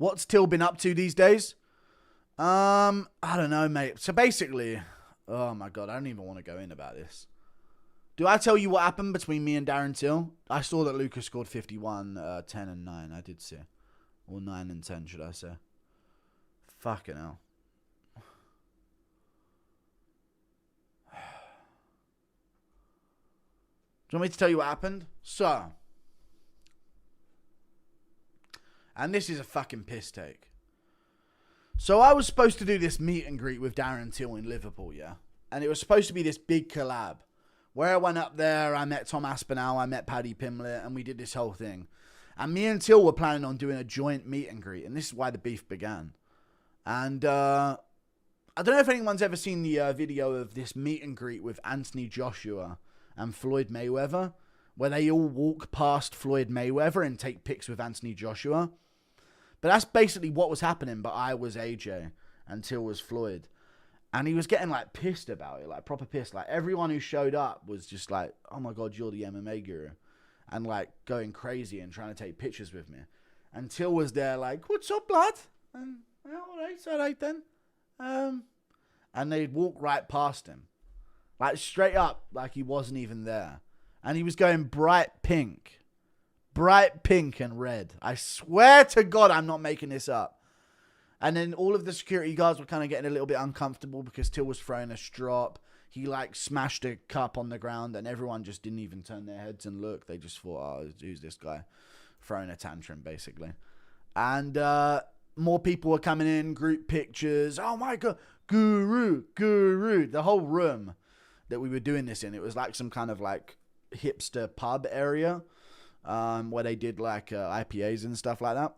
What's Till been up to these days? I don't know, mate. So basically, oh my God, I don't even want to go in about this. Do I tell you what happened between me and Darren Till? I saw that Lucas scored 51, 10 and 9. I did see. Or 9 and 10, should I say. Fucking hell. Do you want me to tell you what happened? So. And this is a fucking piss take. So I was supposed to do this meet and greet with Darren Till in Liverpool, yeah? And it was supposed to be this big collab. Where I went up there, I met Tom Aspinall, I met Paddy Pimblett, and we did this whole thing. And me and Till were planning on doing a joint meet and greet, and this is why the beef began. And I don't know if anyone's ever seen the video of this meet and greet with Anthony Joshua and Floyd Mayweather, where they all walk past Floyd Mayweather and take pics with Anthony Joshua. But that's basically what was happening, but I was AJ and Till was Floyd. And he was getting, like, pissed about it, like, proper pissed. Like, everyone who showed up was just like, oh, my God, you're the MMA guru. And, like, going crazy and trying to take pictures with me. And Till was there like, what's up, lad? And, all right then. And they'd walk right past him. Like, straight up, like he wasn't even there. And he was going bright pink. Bright pink and red. I swear to God, I'm not making this up. And then all of the security guards were kind of getting a little bit uncomfortable because Till was throwing a strop. He, like, smashed a cup on the ground and everyone just didn't even turn their heads and look. They just thought, oh, who's this guy? Throwing a tantrum, basically. And more people were coming in, group pictures. Oh, my God. Guru. The whole room that we were doing this in, it was like some kind of, like, hipster pub area where they did, like, IPAs and stuff like that.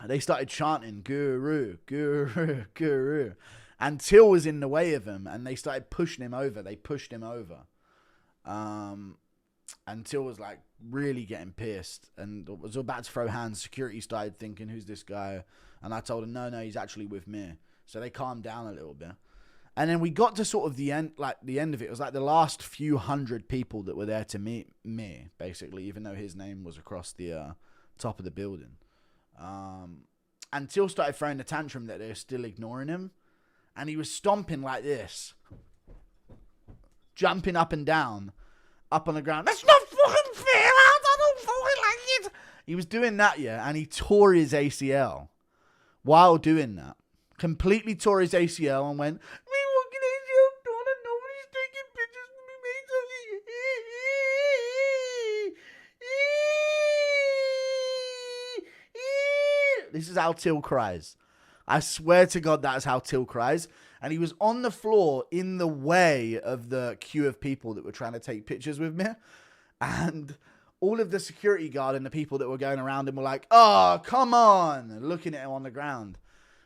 They started chanting, Guru, Guru, Guru. And Till was in the way of him, and they started pushing him over. They pushed him over. And Till was, like, really getting pissed and was about to throw hands. Security started thinking, who's this guy? And I told him, no, he's actually with me. So they calmed down a little bit. And then we got to sort of the end of it. It was like the last few hundred people that were there to meet me, basically, even though his name was across the top of the building. And Till started throwing a tantrum that they're still ignoring him. And he was stomping like this. Jumping up and down. Up on the ground. That's not fucking fair. I don't fucking like it. He was doing that, yeah. And he tore his ACL. While doing that. Completely tore his ACL and went, me walking ACL done and nobody's taking pictures with me, mate. This is how Till cries. I swear to God, that's how Till cries. And he was on the floor in the way of the queue of people that were trying to take pictures with me. And all of the security guard and the people that were going around him were like, oh, come on, looking at him on the ground.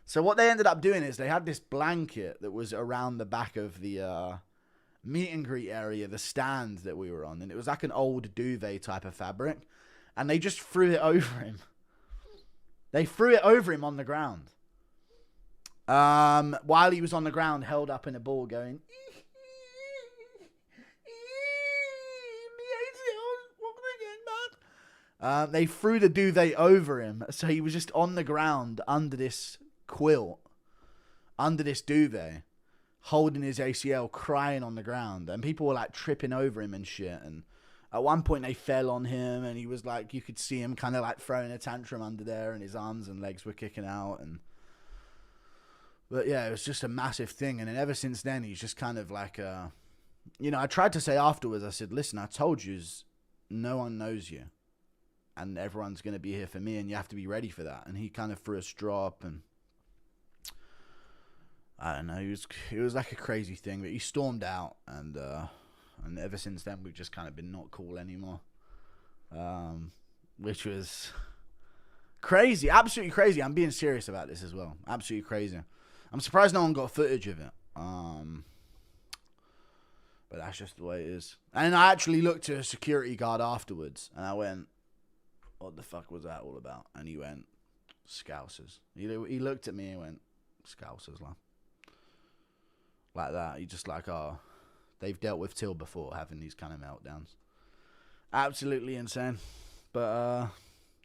So what they ended up doing is they had this blanket that was around the back of the meet and greet area, the stand that we were on. And it was like an old duvet type of fabric. And they just threw it over him. They threw it over him on the ground. While he was on the ground, held up in a ball going, they threw the duvet over him. So he was just on the ground under this quilt, under this duvet, holding his ACL, crying on the ground. And people were like tripping over him and shit. And at one point they fell on him and he was like, you could see him kind of like throwing a tantrum under there and his arms and legs were kicking out. But yeah, it was just a massive thing. And then ever since then, he's just kind of like, I tried to say afterwards, I said, listen, I told you, no one knows you. And everyone's going to be here for me and you have to be ready for that. And he kind of threw a straw up and I don't know, it was like a crazy thing. But he stormed out and ever since then, we've just kind of been not cool anymore. Which was crazy, absolutely crazy. I'm being serious about this as well. Absolutely crazy. I'm surprised no one got footage of it. But that's just the way it is. And I actually looked at a security guard afterwards, and I went, what the fuck was that all about? And he went, Scousers. He looked at me and went, Scousers, like that. He just like, oh, they've dealt with Till before, having these kind of meltdowns. Absolutely insane. But,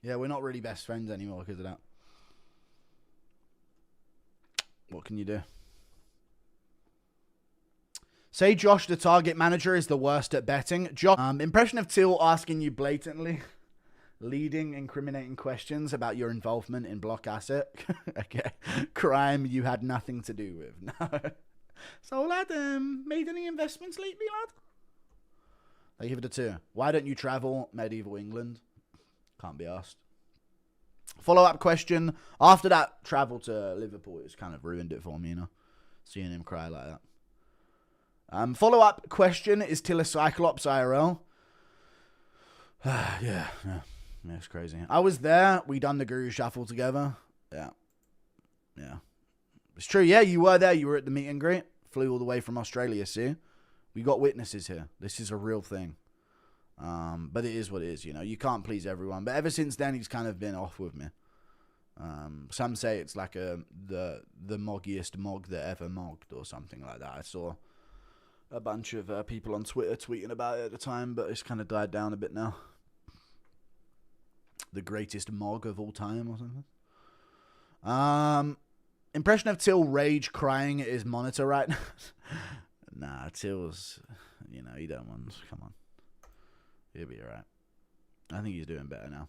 yeah, we're not really best friends anymore because of that. What can you do? Say Josh, the target manager, is the worst at betting. Josh, impression of Till asking you blatantly leading, incriminating questions about your involvement in block asset. Okay. Crime you had nothing to do with. No. So, lad, made any investments lately, lad? I give it a 2. Why don't you travel medieval England? Can't be asked. Follow-up question. After that travel to Liverpool, it's kind of ruined it for me, you know, seeing him cry like that. Follow-up question. Is Till a Cyclops IRL? Yeah, it's crazy. I was there. We done the Guru Shuffle together. Yeah. It's true. Yeah, you were there. You were at the meet and greet. Flew all the way from Australia, see? We got witnesses here. This is a real thing. But it is what it is, you know. You can't please everyone. But ever since then, he's kind of been off with me. Some say it's like the moggiest mog that ever mogged or something like that. I saw a bunch of people on Twitter tweeting about it at the time, but it's kind of died down a bit now. The greatest mog of all time or something. Impression of Till rage crying at his monitor right now. Nah, Till's, you know, he don't want, come on. He'll be alright. I think he's doing better now.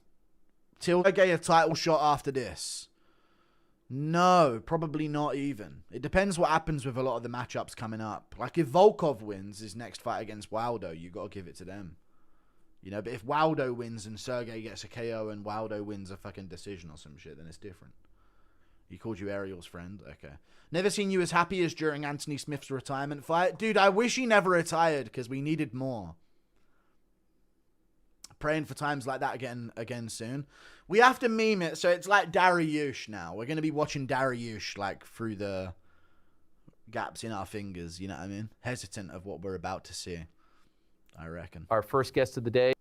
Till get a title shot after this? No, probably not even. It depends what happens with a lot of the matchups coming up. Like if Volkov wins his next fight against Waldo, you got to give it to them. You know, but if Waldo wins and Sergey gets a KO and Waldo wins a fucking decision or some shit, then it's different. He called you Ariel's friend? Okay. Never seen you as happy as during Anthony Smith's retirement fight. Dude, I wish he never retired because we needed more. Praying for times like that again soon. We have to meme it, so it's like Dariush now. We're going to be watching Dariush like through the gaps in our fingers, you know what I mean? Hesitant of what we're about to see, I reckon. Our first guest of the day.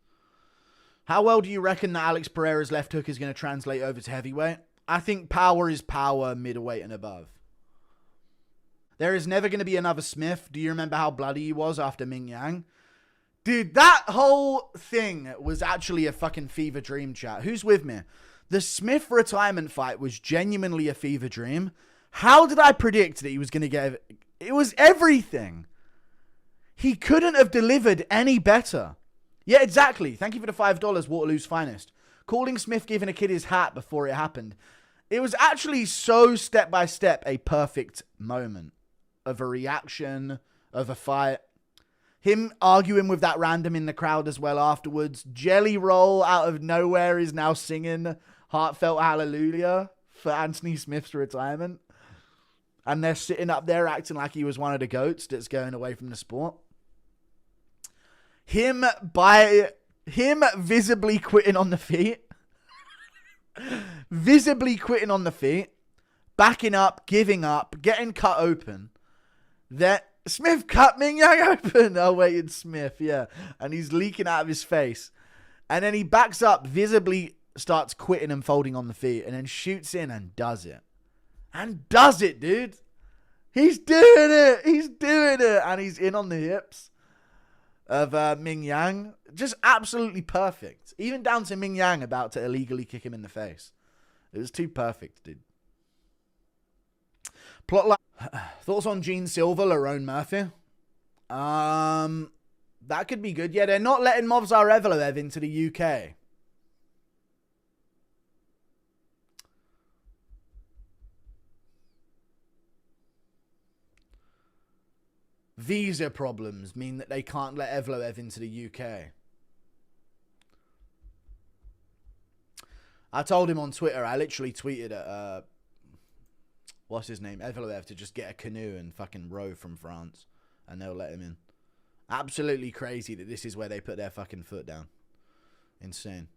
How well do you reckon that Alex Pereira's left hook is going to translate over to heavyweight? I think power is power, middleweight and above. There is never going to be another Smith. Do you remember how bloody he was after Ming Yang? Dude, that whole thing was actually a fucking fever dream, chat. Who's with me? The Smith retirement fight was genuinely a fever dream. How did I predict that he was going to get... It was everything. He couldn't have delivered any better. Yeah, exactly. Thank you for the $5, Waterloo's finest. Calling Smith giving a kid his hat before it happened. It was actually so step by step a perfect moment of a reaction, of a fight. Him arguing with that random in the crowd as well afterwards. Jelly Roll out of nowhere is now singing Heartfelt Hallelujah for Anthony Smith's retirement. And they're sitting up there acting like he was one of the GOATs that's going away from the sport. Him visibly quitting on the feet. Visibly quitting on the feet. Backing up, giving up, getting cut open. That Smith cut Ming Yang open. Oh, wait, it's Smith, yeah. And he's leaking out of his face. And then he backs up, visibly starts quitting and folding on the feet, and then shoots in and does it. And does it, dude. He's doing it. He's doing it. And he's in on the hips of Ming Yang. Just absolutely perfect. Even down to Ming Yang about to illegally kick him in the face. It was too perfect, dude. Plotline. Thoughts on Gene Silva, Lerone Murphy? That could be good. Yeah, they're not letting Movsar Evloev into the UK. Visa problems mean that they can't let Evloev into the UK. I told him on Twitter, I literally tweeted at, what's his name? Evloev to just get a canoe and fucking row from France. And they'll let him in. Absolutely crazy that this is where they put their fucking foot down. Insane.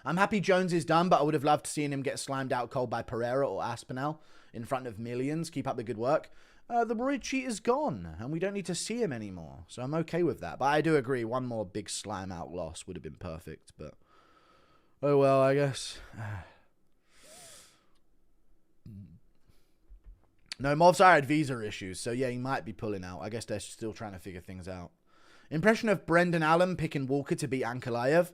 I'm happy Jones is done, but I would have loved seeing him get slimed out cold by Pereira or Aspinall in front of millions. Keep up the good work. The Roy cheat is gone, and we don't need to see him anymore, so I'm okay with that. But I do agree, one more big slime out loss would have been perfect, but oh well, I guess. No, Movsar had visa issues, so yeah, he might be pulling out. I guess they're still trying to figure things out. Impression of Brendan Allen picking Walker to beat Ankalaev.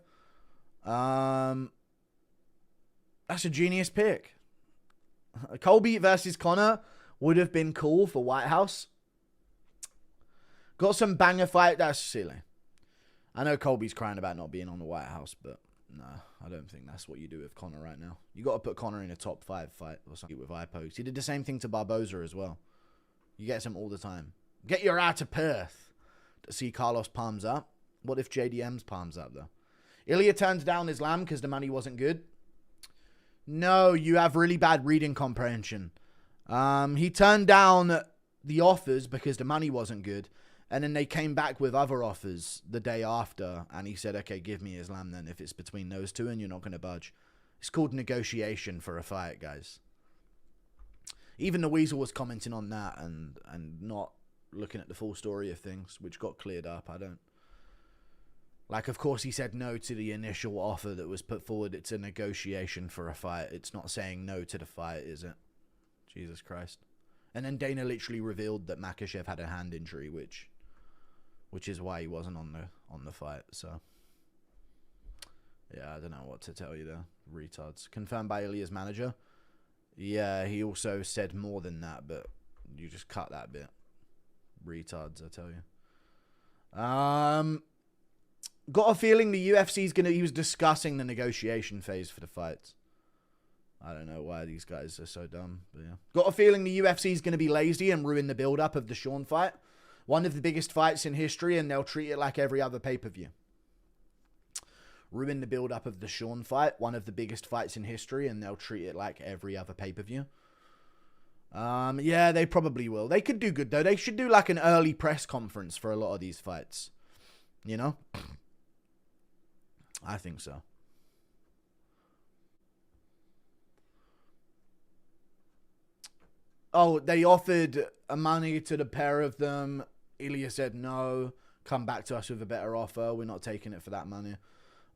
That's a genius pick. Colby versus Conor would have been cool for White House. Got some banger fight. That's silly. I know Colby's crying about not being on the White House, but no, I don't think that's what you do with Conor right now. You got to put Conor in a top 5 fight or something with eye pokes. He did the same thing to Barboza as well. You get some all the time. Get your eye to Perth to see Carlos palms up. What if JDM's palms up, though? Ilya turns down Islam because the money wasn't good. No, you have really bad reading comprehension. He turned down the offers because the money wasn't good. And then they came back with other offers the day after. And he said, okay, give me Islam then if it's between those two and you're not going to budge. It's called negotiation for a fight, guys. Even the Weasel was commenting on that and not looking at the full story of things, which got cleared up. I don't. Like, of course, he said no to the initial offer that was put forward. It's a negotiation for a fight. It's not saying no to the fight, is it? Jesus Christ. And then Dana literally revealed that Makhachev had a hand injury, which is why he wasn't on the fight. So, yeah, I don't know what to tell you there. Retards. Confirmed by Ilya's manager. Yeah, he also said more than that, but you just cut that bit. Retards, I tell you. Got a feeling the UFC's gonna. He was discussing the negotiation phase for the fights. I don't know why these guys are so dumb, but yeah. Got a feeling the UFC's gonna be lazy and ruin the build-up of the Sean fight. One of the biggest fights in history, and they'll treat it like every other pay-per-view. Ruin the build-up of the Sean fight. One of the biggest fights in history, and they'll treat it like every other pay-per-view. Yeah, they probably will. They could do good, though. They should do like an early press conference for a lot of these fights. You know? I think so. Oh, they offered money to the pair of them. Ilya said no. Come back to us with a better offer. We're not taking it for that money.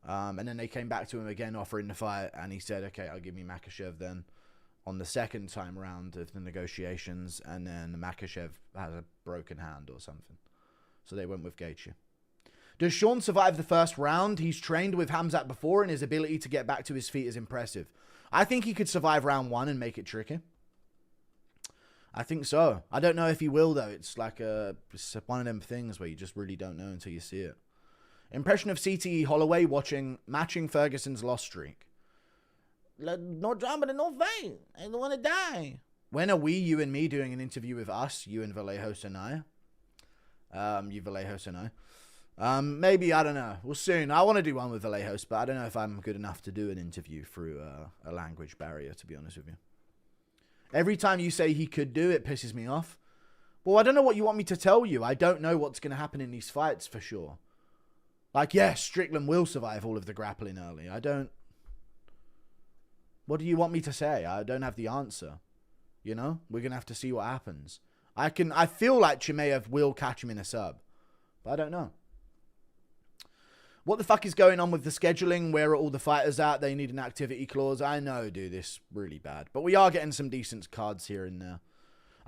And then they came back to him again offering the fight. And he said, okay, I'll give me Makhachev then on the second time round of the negotiations. And then Makhachev has a broken hand or something. So they went with Gaethje. Does Sean survive the first round? He's trained with Khamzat before, and his ability to get back to his feet is impressive. I think he could survive round 1 and make it tricky. I think so. I don't know if he will, though. It's like it's one of them things where you just really don't know until you see it. Impression of CTE Holloway matching Ferguson's loss streak. No drama, no fight. I don't want to die. When are we, you and me, doing an interview with us? You and Vallejos and I. You, Vallejos and I. Maybe, I don't know. We'll soon. I want to do one with Vallejos, but I don't know if I'm good enough to do an interview through a language barrier, to be honest with you. Every time you say he could do it, pisses me off. Well, I don't know what you want me to tell you. I don't know what's going to happen in these fights for sure. Like, yes, Strickland will survive all of the grappling early. I don't... What do you want me to say? I don't have the answer. You know? We're going to have to see what happens. I feel like Chimaev will catch him in a sub. But I don't know. What the fuck is going on with the scheduling? Where are all the fighters at? They need an activity clause. I know, dude, this really bad. But we are getting some decent cards here and there.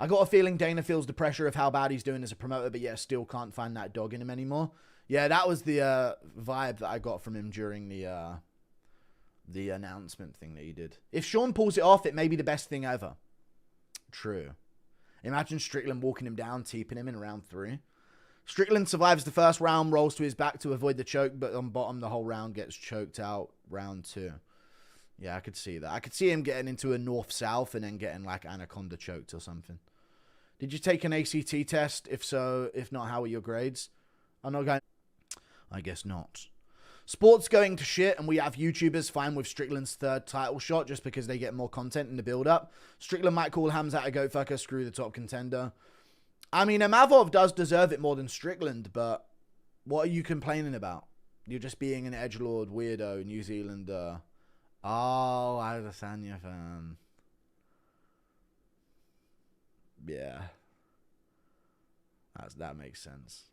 I got a feeling Dana feels the pressure of how bad he's doing as a promoter, but yet still can't find that dog in him anymore. Yeah, that was the vibe that I got from him during the announcement thing that he did. If Sean pulls it off, it may be the best thing ever. True. Imagine Strickland walking him down, teeping him in round 3. Strickland survives the first round, rolls to his back to avoid the choke, but on bottom, the whole round gets choked out round 2. Yeah, I could see that. I could see him getting into a north-south and then getting like anaconda choked or something. Did you take an ACT test? If so, if not, how are your grades? I'm not going... I guess not. Sports going to shit, and we have YouTubers fine with Strickland's 3rd title shot just because they get more content in the build-up. Strickland might call Khamzat a goat fucker, screw the top contender. I mean, Amavov does deserve it more than Strickland, but what are you complaining about? You're just being an edgelord weirdo New Zealander. Oh, I was a Sanya fan. Yeah. That makes sense.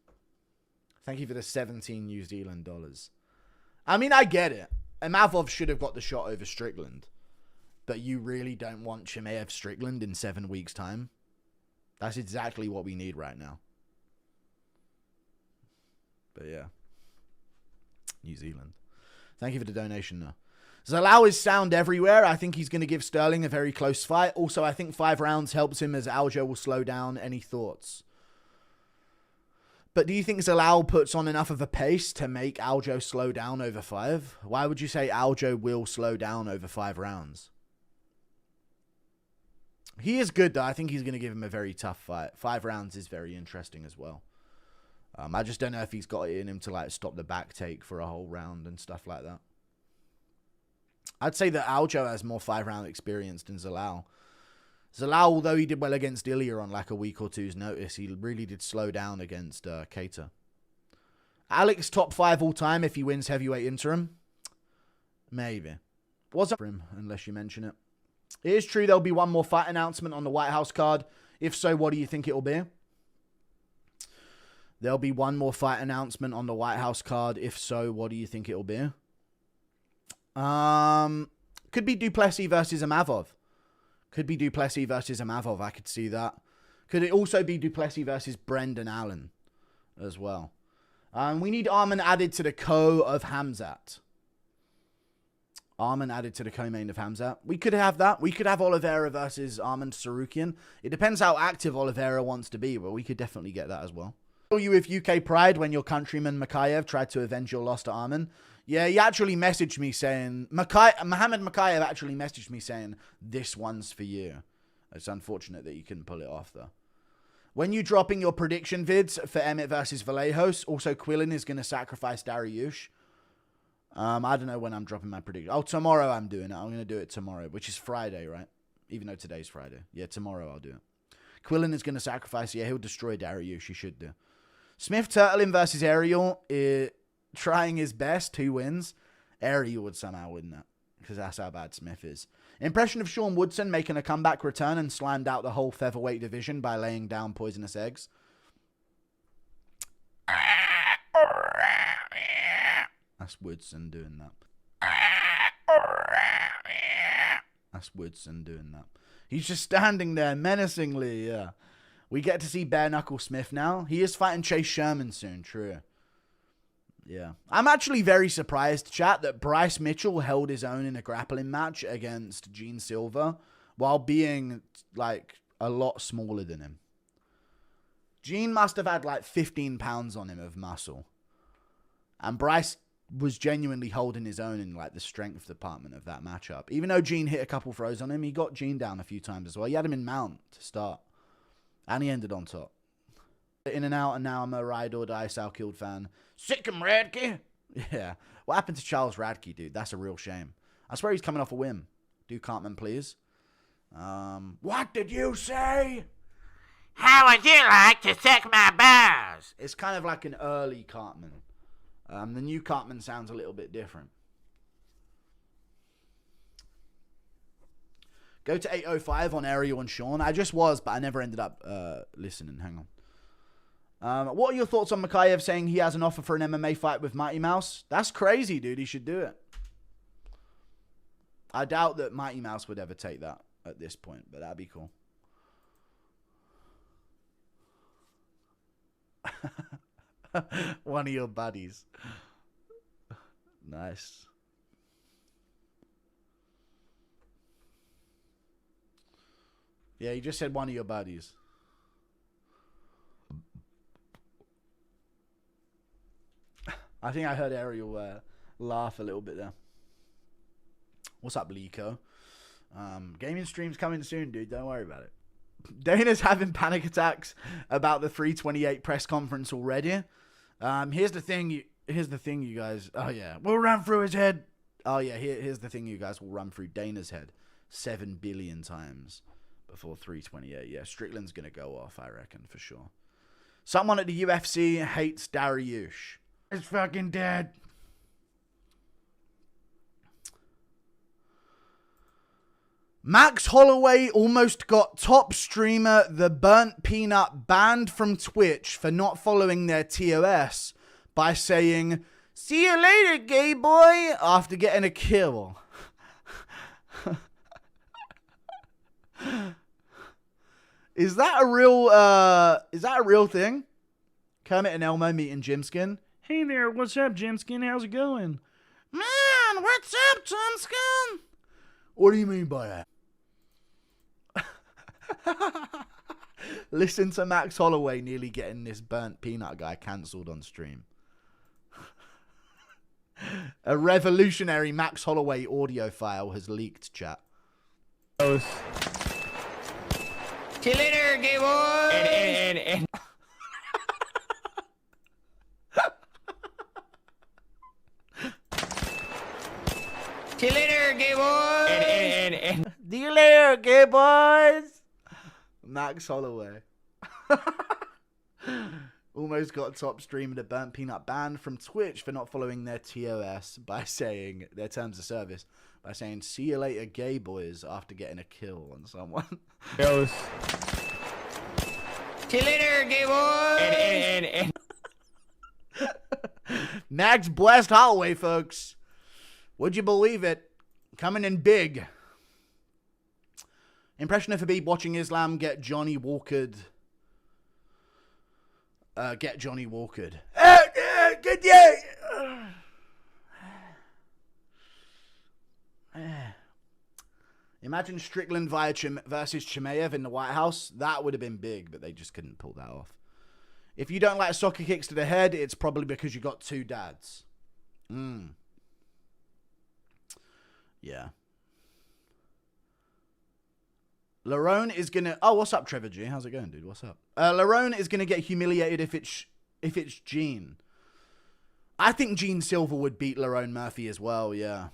Thank you for the 17 New Zealand dollars. I mean, I get it. Amavov should have got the shot over Strickland. But you really don't want Chimaev Strickland in 7 weeks' time? That's exactly what we need right now. But yeah. New Zealand. Thank you for the donation, though. Zalal is sound everywhere. I think he's going to give Sterling a very close fight. Also, I think 5 rounds helps him as Aljo will slow down. Any thoughts? But do you think Zalal puts on enough of a pace to make Aljo slow down over 5? Why would you say Aljo will slow down over 5 rounds? He is good, though. I think he's going to give him a very tough fight. 5 rounds is very interesting as well. I just don't know if he's got it in him to like stop the back take for a whole round and stuff like that. I'd say that Aljo has more 5-round experience than Zalal. Zalal, although he did well against Ilya on like a week or two's notice, he really did slow down against Keita. Alex top 5 all time if he wins heavyweight interim? Maybe. Wasn't for him unless you mention it. It is true there'll be one more fight announcement on the White House card. If so, what do you think it'll be? There'll be one more fight announcement on the White House card. If so, what do you think it'll be? Could be Duplessis versus Amavov. Could be Duplessis versus Amavov. I could see that. Could it also be Duplessis versus Brendan Allen as well? We need Arman added to the co of Hamzat. Arman added to the co-main of Hamzat. We could have that. We could have Oliveira versus Arman Sarukian. It depends how active Oliveira wants to be, but we could definitely get that as well. You with UK pride when your countryman Makayev tried to avenge your loss to Arman? Yeah, he actually messaged me saying, Mohammed Makayev actually messaged me saying, this one's for you. It's unfortunate that you couldn't pull it off, though. When you dropping your prediction vids for Emmett versus Vallejos, also Quillen is going to sacrifice Dariush. I don't know when I'm dropping my prediction. Oh, tomorrow I'm doing it. I'm going to do it tomorrow, which is Friday, right? Even though today's Friday. Yeah, tomorrow I'll do it. Quillen is going to sacrifice. Yeah, he'll destroy Dariush. He should do. Smith Turtlin versus Ariel, trying his best. 2 wins. Ariel would somehow win that because that's how bad Smith is. Impression of Sean Woodson making a comeback return and slammed out the whole featherweight division by laying down poisonous eggs. That's Woodson doing that. That's Woodson doing that. He's just standing there menacingly, yeah. We get to see Bare Knuckle Smith now. He is fighting Chase Sherman soon, true. Yeah. I'm actually very surprised, chat, that Bryce Mitchell held his own in a grappling match against Gene Silva while being, like, a lot smaller than him. Gene must have had, like, 15 pounds on him of muscle. And Bryce was genuinely holding his own in, like, the strength department of that matchup. Even though Gene hit a couple throws on him, he got Gene down a few times as well. He had him in mount to start. And he ended on top. In and out, and now I'm a ride or die Sal Killed fan. Sick him, Radke! Yeah. What happened to Charles Radke, dude? That's a real shame. I swear he's coming off a whim. Do Cartman, please. What did you say? How would you like to suck my balls? It's kind of like an early Cartman. The new Cartman sounds a little bit different. Go to 805 on Ariel and Sean. I just was, but I never ended up listening. Hang on. What are your thoughts on Makayev saying he has an offer for an MMA fight with Mighty Mouse? That's crazy, dude. He should do it. I doubt that Mighty Mouse would ever take that at this point, but that'd be cool. One of your buddies. Nice. Yeah, you just said one of your buddies. I think I heard Ariel laugh a little bit there. What's up, Lico? Gaming stream's coming soon, dude. Don't worry about it. Dana's having panic attacks about the 328 press conference already. Here's the thing, you guys. Oh, yeah. We'll run through his head. Oh, yeah. Here's the thing, you guys. We'll run through Dana's head 7 billion times before 328. Yeah, Strickland's going to go off, I reckon, for sure. Someone at the UFC hates Dariush. He's fucking dead. Max Holloway almost got top streamer The Burnt Peanut banned from Twitch for not following their TOS by saying, "See you later, gay boy," after getting a kill. Is that a real thing? Kermit and Elmo meeting Jimskin. Hey there, what's up, Jimskin? How's it going? Man, what's up, Tomskin? What do you mean by that? Listen to Max Holloway nearly getting this burnt peanut guy cancelled on stream. A revolutionary Max Holloway audio file has leaked, chat. See you later, gay boy. And see you later, gay boy. And See you later, gay boys. Max Holloway. Almost got top stream at a burnt peanut banned from Twitch for not following their TOS by saying their terms of service by saying "see you later, gay boys" after getting a kill on someone. see you later, gay boy. And Max blessed Holloway, folks. Would you believe it? Coming in big. Impression of Habib watching Islam get Johnny Walkered. Get Johnny Walkered. Good day. Imagine Strickland versus Chimaev in the White House. That would have been big, but they just couldn't pull that off. If you don't like soccer kicks to the head, it's probably because you got two dads. Yeah. Larone is gonna. Oh, what's up, Trevor G? How's it going, dude? What's up? Larone is gonna get humiliated if it's Gene. I think Gene Silver would beat Larone Murphy as well. Yeah.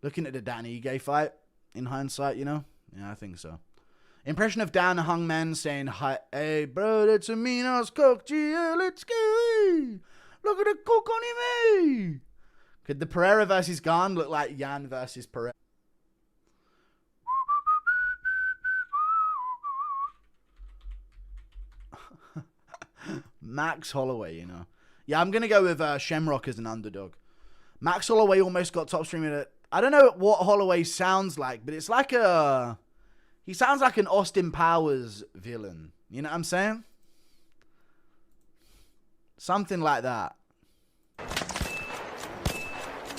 Looking at the Dan Ige fight in hindsight, you know. Yeah, I think so. Impression of Dan Hungman saying, "Hi, hey, bro, that's a mean ass cook. Yeah, let's go. Look at the cook on him, eh?" Could the Pereira versus Garn look like Yan versus Pereira? Max Holloway, you know. Yeah, I'm going to go with Shamrock as an underdog. Max Holloway almost got top streaming at... I don't know what Holloway sounds like, but it's like a... He sounds like an Austin Powers villain. You know what I'm saying? Something like that.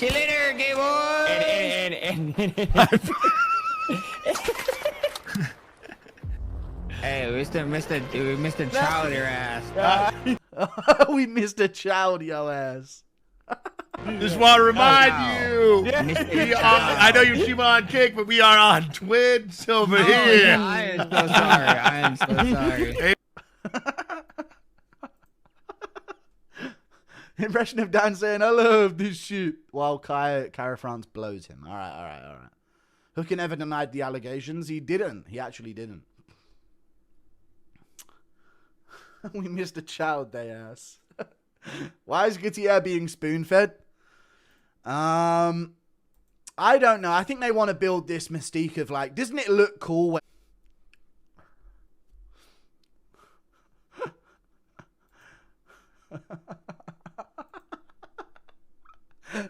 see you later, gay boy. Hey, we missed a child your ass. We missed a child, yo ass. Just want to remind you, I know you see me on Kick, but we are on Twitch over here. I am so sorry. I am so sorry. Impression of Dan saying, "I love this shit," while Cara France blows him. All right. Hooker never denied the allegations. He didn't. He actually didn't. We missed a child, they ass. Why is Gutierrez being spoon-fed? I don't know. I think they want to build this mystique of like, doesn't it look cool when...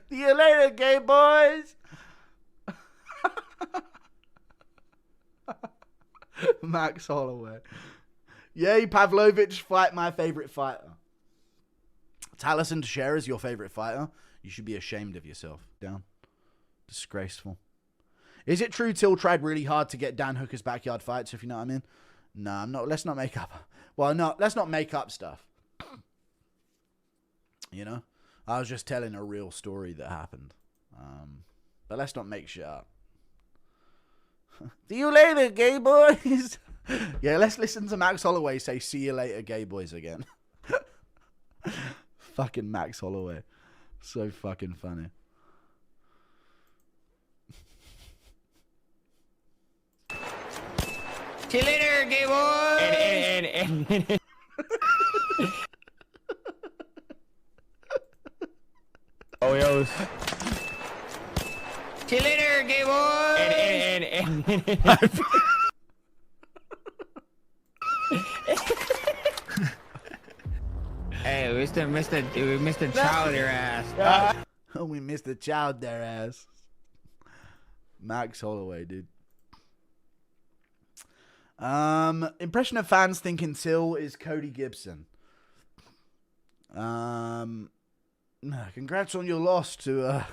See you later, gay boys. Max Holloway. Yay, Pavlovich, fight my favorite fighter. Taliesin Teixeira is your favorite fighter. You should be ashamed of yourself. Down. Disgraceful. Is it true Till tried really hard to get Dan Hooker's backyard fights, if you know what I mean? No, I'm not. Let's not make up. Well, no, let's not make up stuff. You know? I was just telling a real story that happened. But let's not make shit up. See you later, gay boys. Yeah, let's listen to Max Holloway say "see you later, gay boys" again. Fucking Max Holloway. So fucking funny. See you later, gay boy. Oh, yo. See you later, gay boy. Hey, we missed a child your ass. Oh, we missed a child their ass. Max Holloway, dude. Impression of fans thinking Till is Cody Gibson. Congrats on your loss to